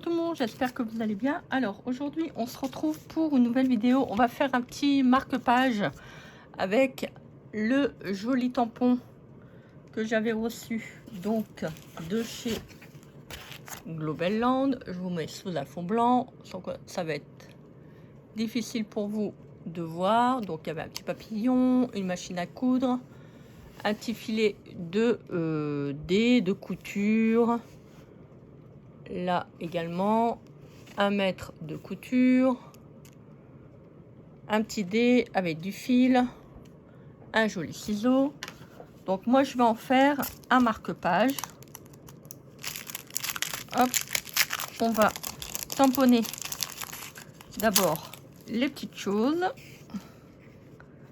tout le monde, j'espère que vous allez bien. Alors aujourd'hui on se retrouve pour une nouvelle vidéo. On va faire un petit marque-page avec le joli tampon que j'avais reçu donc de chez Global Land. Je vous mets sous un fond blanc, ça va être difficile pour vous de voir. Donc il y avait un petit papillon, une machine à coudre, un petit filet de dés de couture. Là également, 1 mètre de couture, un petit dé avec du fil, un joli ciseau. Donc moi je vais en faire un marque-page. Hop, on va tamponner d'abord les petites choses.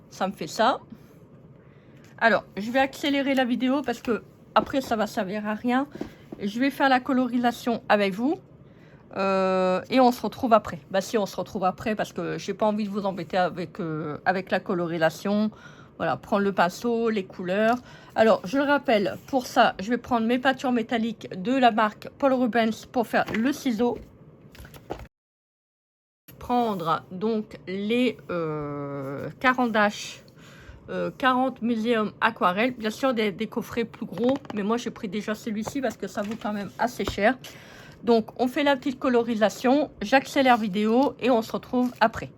Ça me fait ça. Alors je vais accélérer la vidéo parce que après ça va servir à rien. Je vais faire la colorisation avec vous. Et on se retrouve après. Bah si, on se retrouve après parce que j'ai pas envie de vous embêter avec la colorisation. Voilà, prendre le pinceau, les couleurs. Alors, je le rappelle, pour ça, je vais prendre mes peintures métalliques de la marque Paul Rubens pour faire le ciseau. Prendre donc les Caran-d'Ache 40 Muséum Aquarelle. Bien sûr, des coffrets plus gros, mais moi j'ai pris déjà celui-ci parce que ça vaut quand même assez cher. Donc, on fait la petite colorisation, j'accélère vidéo et on se retrouve après.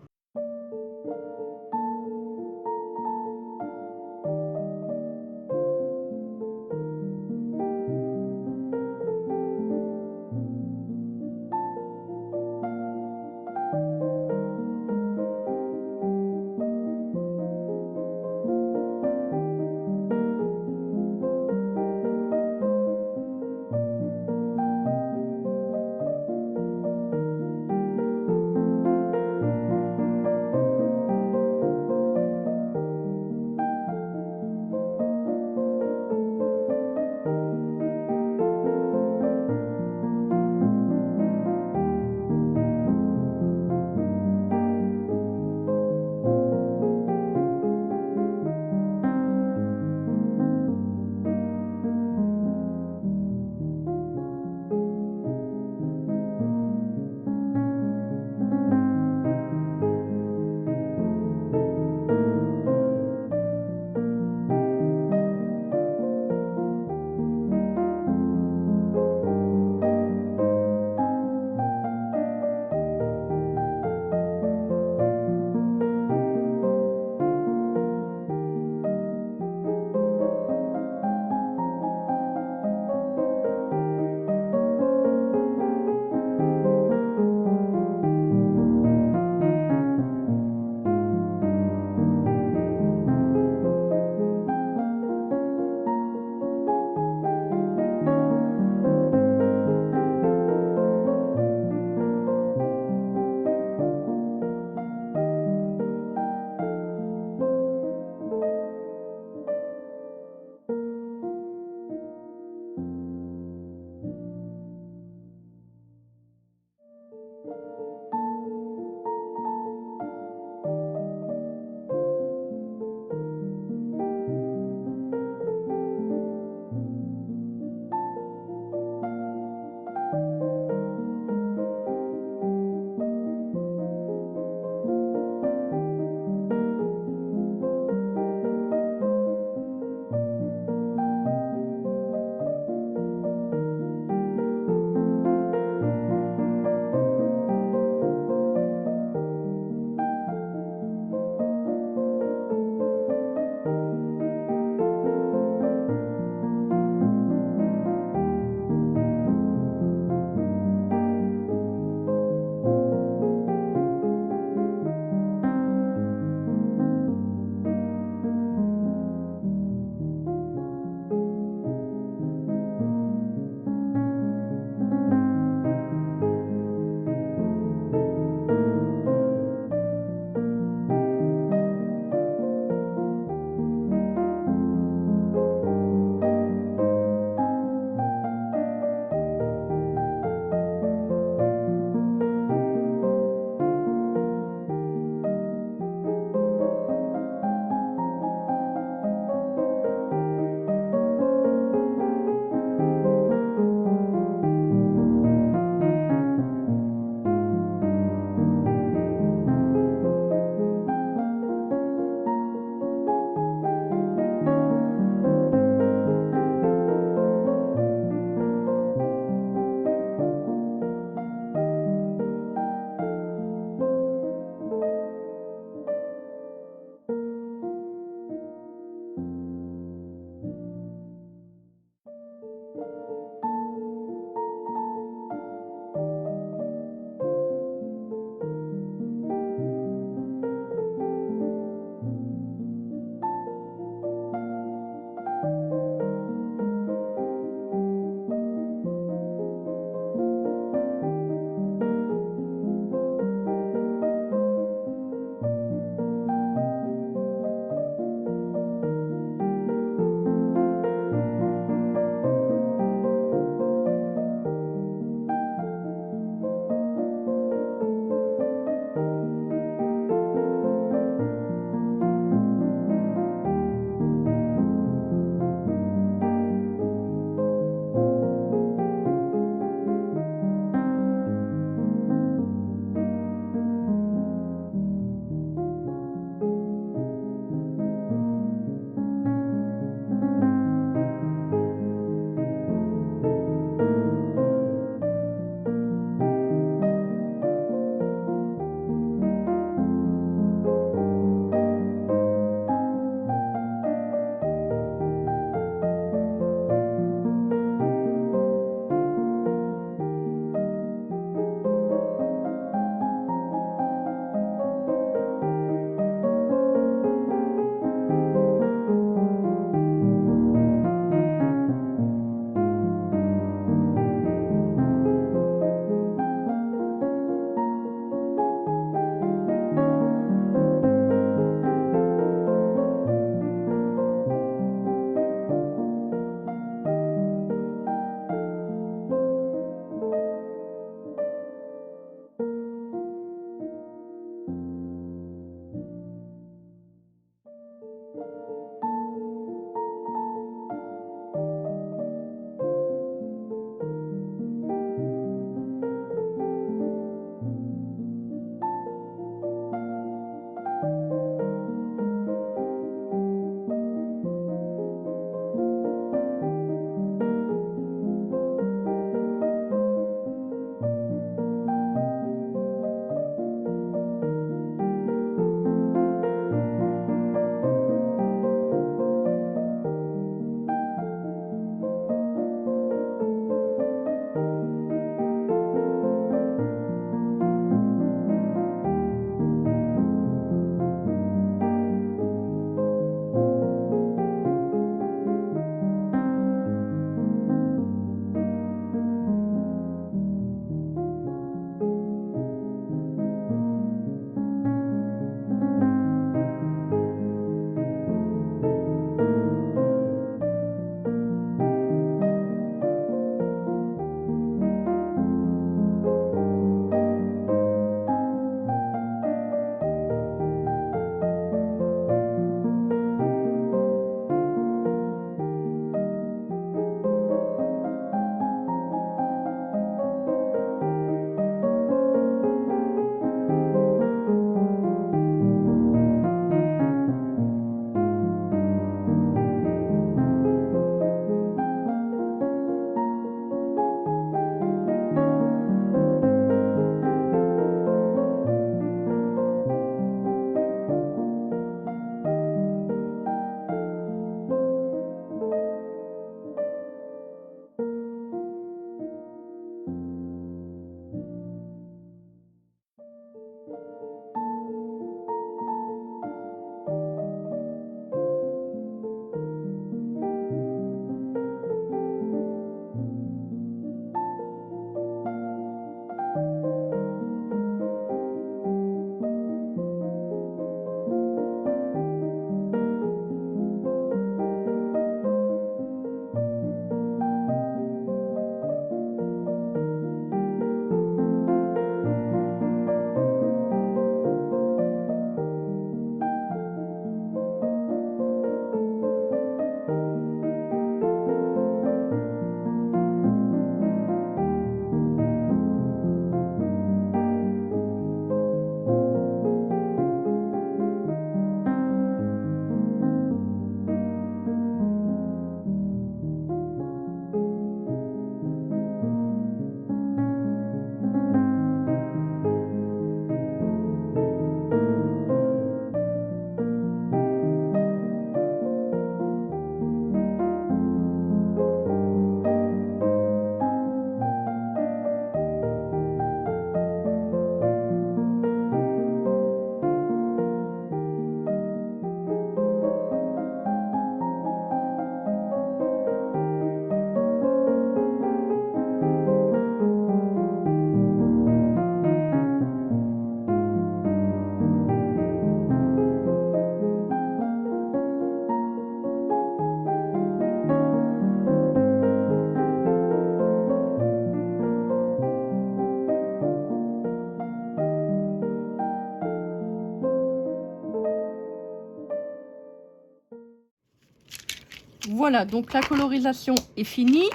Voilà, donc la colorisation est finie.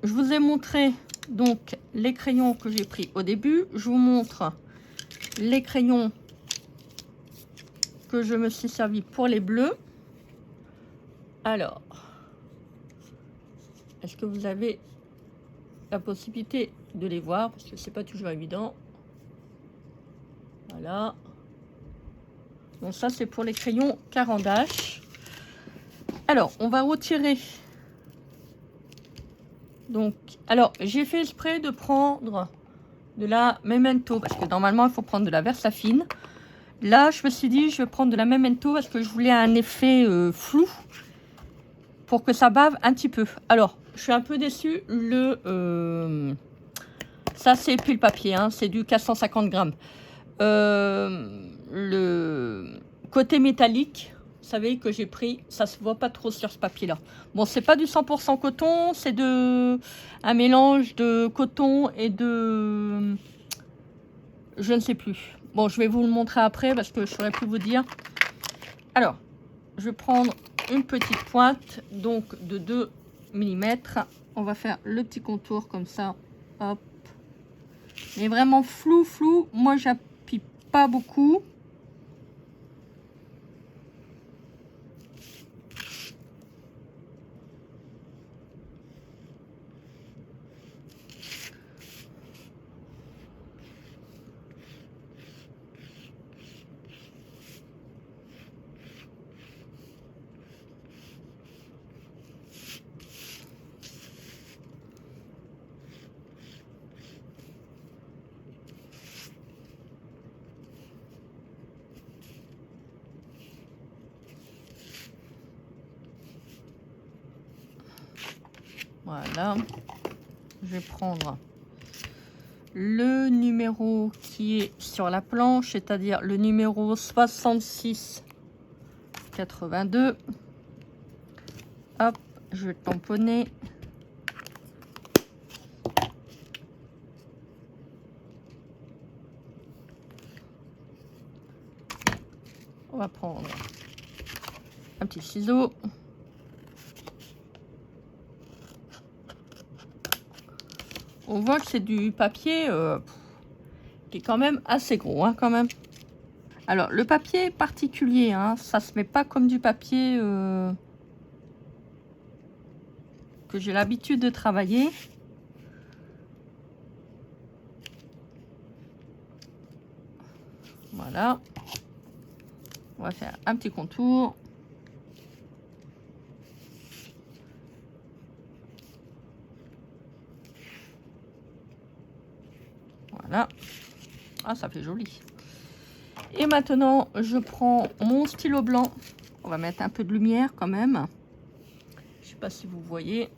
Je vous ai montré donc les crayons que j'ai pris au début. Je vous montre les crayons que je me suis servi pour les bleus. Alors, est-ce que vous avez la possibilité de les voir? Parce que c'est pas toujours évident. Voilà. Donc ça, c'est pour les crayons Caran d'Ache. Alors, on va retirer. Donc, alors, j'ai fait exprès de prendre de la Memento, parce que normalement, il faut prendre de la Versafine. Là, je me suis dit, je vais prendre de la Memento, parce que je voulais un effet flou, pour que ça bave un petit peu. Alors, je suis un peu déçue. Ça, c'est plus le papier, hein, c'est du 450 grammes. Le côté métallique, vous savez que j'ai pris, ça se voit pas trop sur ce papier là. Bon, c'est pas du 100% coton, c'est un mélange de coton et de je ne sais plus. Bon, je vais vous le montrer après parce que je saurais plus vous dire. Alors, je vais prendre une petite pointe donc de 2 mm. On va faire le petit contour comme ça, hop, mais vraiment flou. Moi, j'appuie pas beaucoup. Voilà, je vais prendre le numéro qui est sur la planche, c'est-à-dire le numéro 6682. Hop, je vais tamponner. On va prendre un petit ciseau. On voit que c'est du papier qui est quand même assez gros, hein, quand même. Alors, le papier est particulier, hein, ça se met pas comme du papier que j'ai l'habitude de travailler. Voilà. On va faire un petit contour. Voilà. Ah, ça fait joli. Et maintenant, je prends mon stylo blanc. On va mettre un peu de lumière quand même. Je sais pas si vous voyez.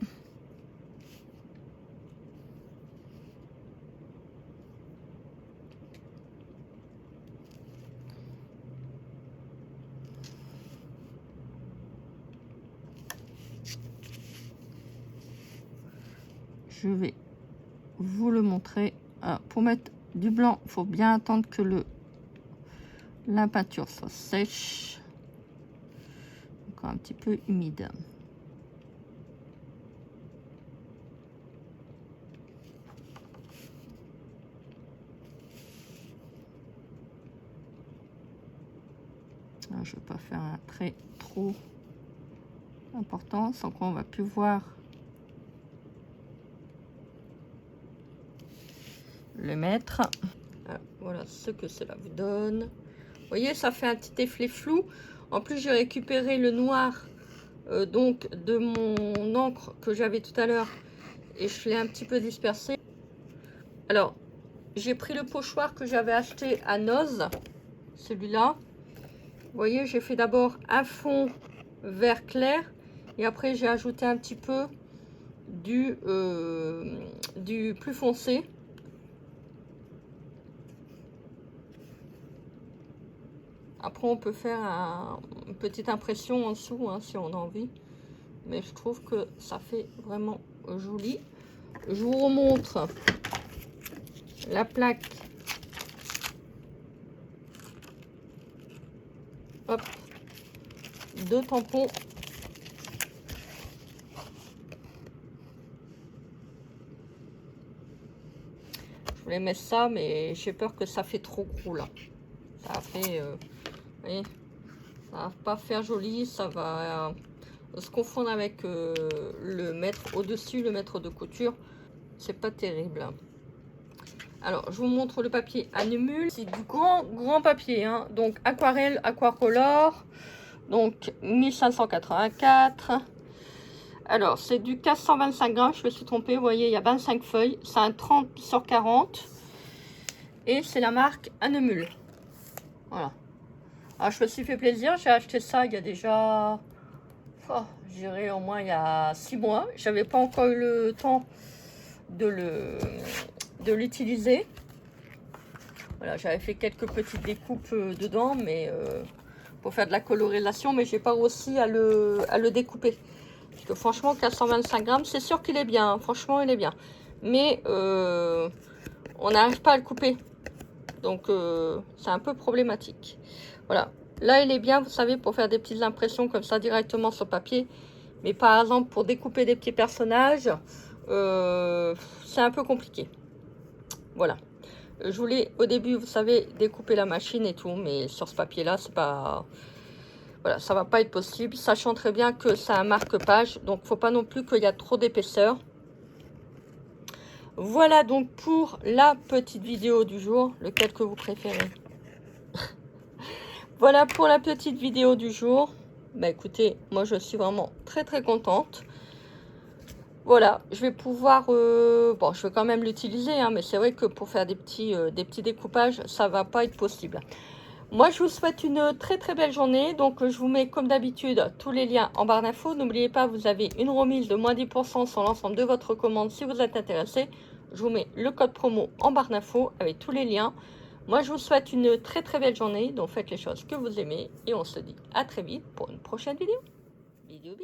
Je vais vous le montrer. Alors, pour mettre du blanc, il faut bien attendre que la peinture soit sèche. Encore un petit peu humide. Alors, je ne vais pas faire un trait trop important, sans qu'on va plus voir le mettre. Ah, voilà ce que cela vous donne. Vous voyez, ça fait un petit effet flou. En plus, j'ai récupéré le noir donc de mon encre que j'avais tout à l'heure et je l'ai un petit peu dispersé. Alors, j'ai pris le pochoir que j'avais acheté à Noz, celui-là. Vous voyez, j'ai fait d'abord un fond vert clair et après j'ai ajouté un petit peu du plus foncé. Après, on peut faire une petite impression en dessous, hein, si on a envie. Mais je trouve que ça fait vraiment joli. Je vous remontre la plaque. Hop, de tampons. voulais mettre ça, mais j'ai peur que ça fait trop gros là. Ça fait, vous voyez, ça va pas faire joli, ça va se confondre avec le mètre au-dessus, le mètre de couture. C'est pas terrible. Alors, je vous montre le papier Annemul. C'est du grand papier, hein. Donc aquarelle, aquacolor. Donc 1584. Alors, c'est du 425 grammes, je me suis trompée. Vous voyez, il y a 25 feuilles. C'est un 30 sur 40. Et c'est la marque Annemul. Voilà. Alors, je me suis fait plaisir. J'ai acheté ça il y a déjà... Oh, je dirais au moins il y a 6 mois. J'avais pas encore eu le temps de l'utiliser. Voilà, j'avais fait quelques petites découpes dedans, mais pour faire de la colorisation, mais j'ai pas réussi à le découper. Parce que franchement, 425 grammes, c'est sûr qu'il est bien. Hein, franchement, il est bien. Mais on n'arrive pas à le couper. Donc, c'est un peu problématique. Voilà. Là, il est bien, vous savez, pour faire des petites impressions comme ça directement sur papier. Mais par exemple, pour découper des petits personnages, c'est un peu compliqué. Voilà. Je voulais, au début, vous savez, découper la machine et tout. Mais sur ce papier-là, c'est pas... Voilà, ça va pas être possible. Sachant très bien que c'est un marque-page. Donc, faut pas non plus qu'il y a trop d'épaisseur. Voilà donc pour la petite vidéo du jour. Lequel que vous préférez? Voilà pour la petite vidéo du jour. Bah écoutez, moi je suis vraiment très contente. Voilà, je vais pouvoir... bon, je vais quand même l'utiliser, hein, mais c'est vrai que pour faire des petits découpages, ça va pas être possible. Moi, je vous souhaite une très belle journée. Donc, je vous mets comme d'habitude tous les liens en barre d'infos. N'oubliez pas, vous avez une remise de moins 10% sur l'ensemble de votre commande si vous êtes intéressé. Je vous mets le code promo en barre d'infos avec tous les liens. Moi, je vous souhaite une très belle journée. Donc, faites les choses que vous aimez. Et on se dit à très vite pour une prochaine vidéo. Bisous.